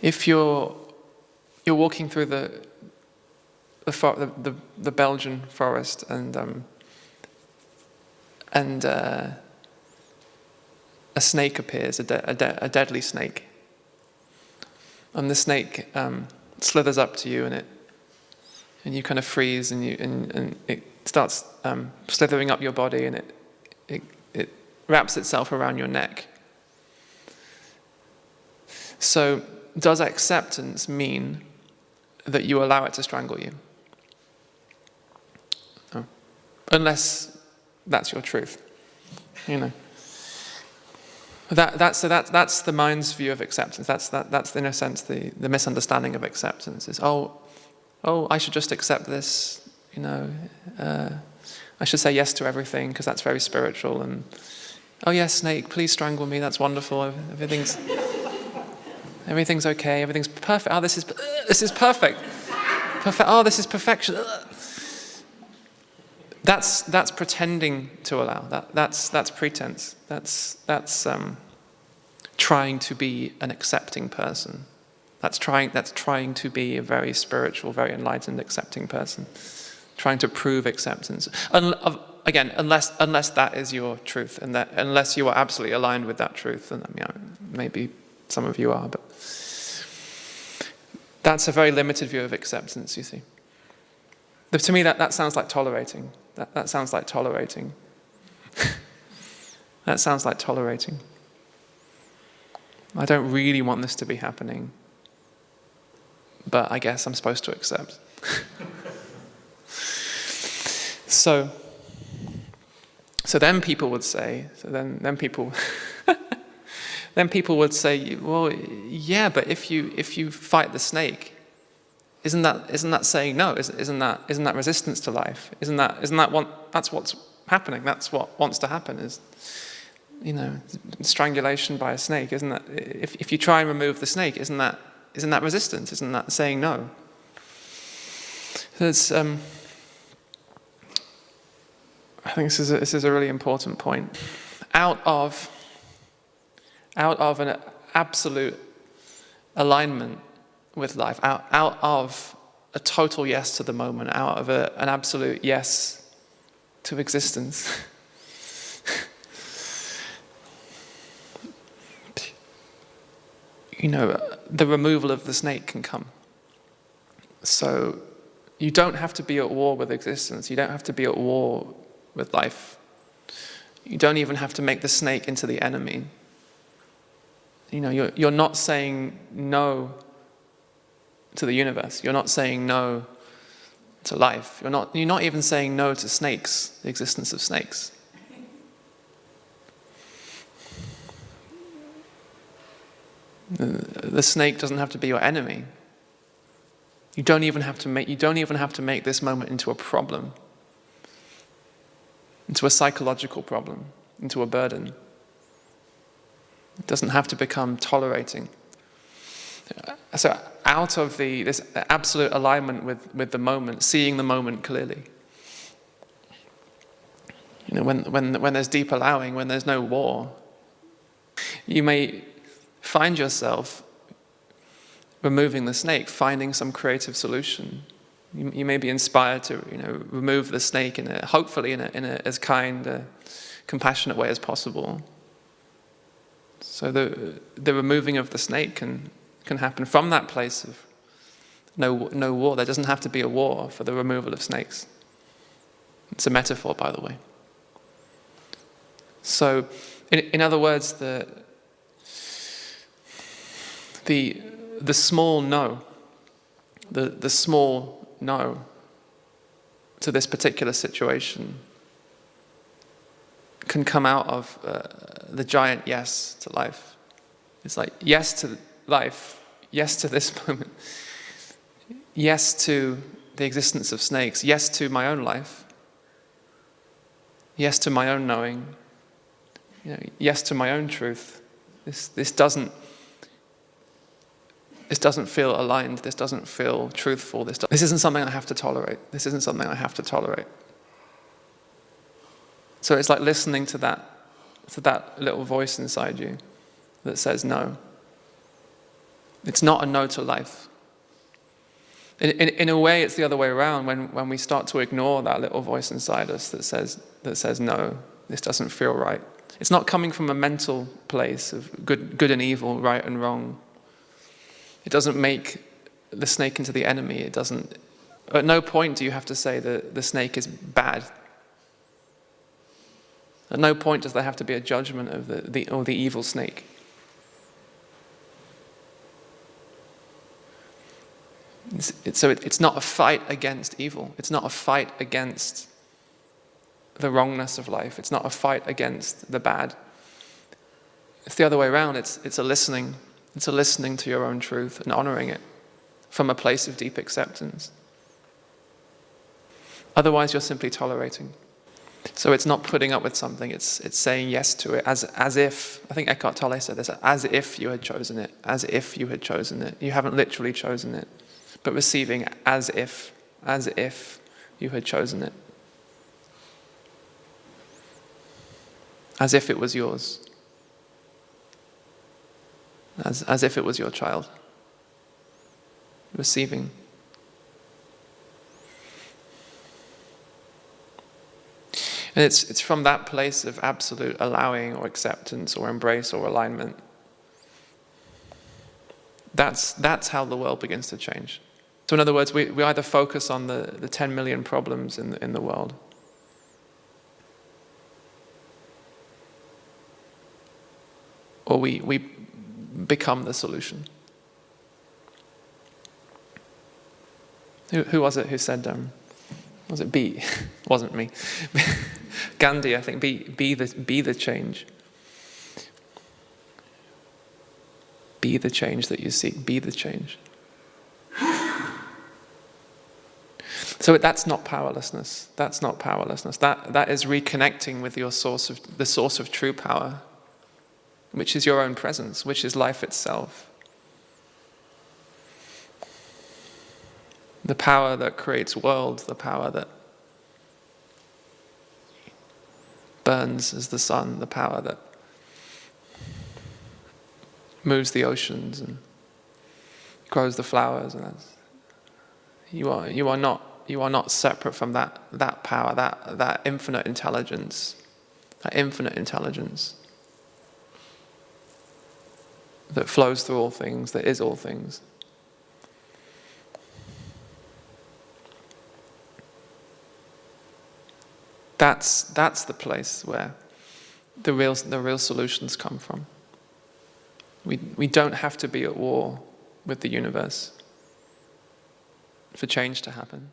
If you're walking through the Belgian forest and a snake appears, a deadly snake, and the snake slithers up to you, and you kind of freeze, and it starts slithering up your body, and it wraps itself around your neck. So, does acceptance mean that you allow it to strangle you? No. Unless that's your truth, you know. That's the mind's view of acceptance. That's in a sense the misunderstanding of acceptance is I should just accept this, you know. I should say yes to everything because that's very spiritual. And oh yes, snake, please strangle me. That's wonderful. Everything's okay. Everything's perfect. Oh, this is perfect. Perfect. Oh, this is perfection. That's pretending to allow. That's pretense. That's trying to be an accepting person. That's trying to be a very spiritual, very enlightened, accepting person. Trying to prove acceptance. Again, unless that is your truth, and that unless you are absolutely aligned with that truth, and maybe some of you are, but that's a very limited view of acceptance, you see. To me, that sounds like tolerating. That sounds like tolerating. That sounds like tolerating. I don't really want this to be happening, but I guess I'm supposed to accept. So then people would say, then people would say, well, yeah, but if you fight the snake, isn't that saying no? Isn't that resistance to life? Isn't that that's what's happening? That's what wants to happen is, you know, strangulation by a snake. Isn't that if you try and remove the snake? Isn't that resistance? Isn't that saying no? So it's I think this is a really important point. Out of an absolute alignment with life, out of a total yes to the moment, out of an absolute yes to existence. You know, the removal of the snake can come. So you don't have to be at war with existence. You don't have to be at war with life. You don't even have to make the snake into the enemy. You know, you're not saying no to the universe. You're not saying no to life. You're not even saying no to snakes, the existence of snakes. The snake doesn't have to be your enemy. You don't even have to make this moment into a problem, into a psychological problem, into a burden. It doesn't have to become tolerating. So out of this absolute alignment with the moment, seeing the moment clearly. You know, when there's deep allowing, when there's no war, you may find yourself removing the snake, finding some creative solution. You may be inspired to, you know, remove the snake hopefully in a as kind, compassionate way as possible. So the removing of the snake can happen from that place of no war. There doesn't have to be a war for the removal of snakes. It's a metaphor, by the way. So, in other words, the small no, the small no to this particular situation can come out of the giant yes to life. It's like yes to life, yes to this moment, yes to the existence of snakes, yes to my own life, yes to my own knowing, you know, yes to my own truth. This doesn't feel aligned. This doesn't feel truthful. This isn't something I have to tolerate. This isn't something I have to tolerate. So it's like listening to that little voice inside you that says no. It's not a no to life. In a way, it's the other way around. When we start to ignore that little voice inside us that says no, this doesn't feel right. It's not coming from a mental place of good and evil, right and wrong. It doesn't make the snake into the enemy. It doesn't. At no point do you have to say that the snake is bad. At no point does there have to be a judgment of the evil snake. So it's not a fight against evil. It's not a fight against the wrongness of life. It's not a fight against the bad. It's the other way around. It's a listening. It's a listening to your own truth and honoring it from a place of deep acceptance. Otherwise, you're simply tolerating. So it's not putting up with something. It's saying yes to it as if. I think Eckhart Tolle said this: as if you had chosen it. As if you had chosen it. You haven't literally chosen it, but receiving as if you had chosen it. As if it was yours. As if it was your child. Receiving. And it's from that place of absolute allowing or acceptance or embrace or alignment. That's how the world begins to change. So in other words, we either focus on the 10 million problems in the world, or we become the solution. Who was it who said, was it be? Wasn't me. Gandhi, I think, be the change. Be the change that you seek. Be the change. So that's not powerlessness. That's not powerlessness. That is reconnecting with your the source of true power, which is your own presence, which is life itself. The power that creates worlds, the power that burns as the sun, the power that moves the oceans and grows the flowers. And you are not separate from that power, that infinite intelligence, that flows through all things, that is all things. That's the place where the real solutions come from. We don't have to be at war with the universe for change to happen.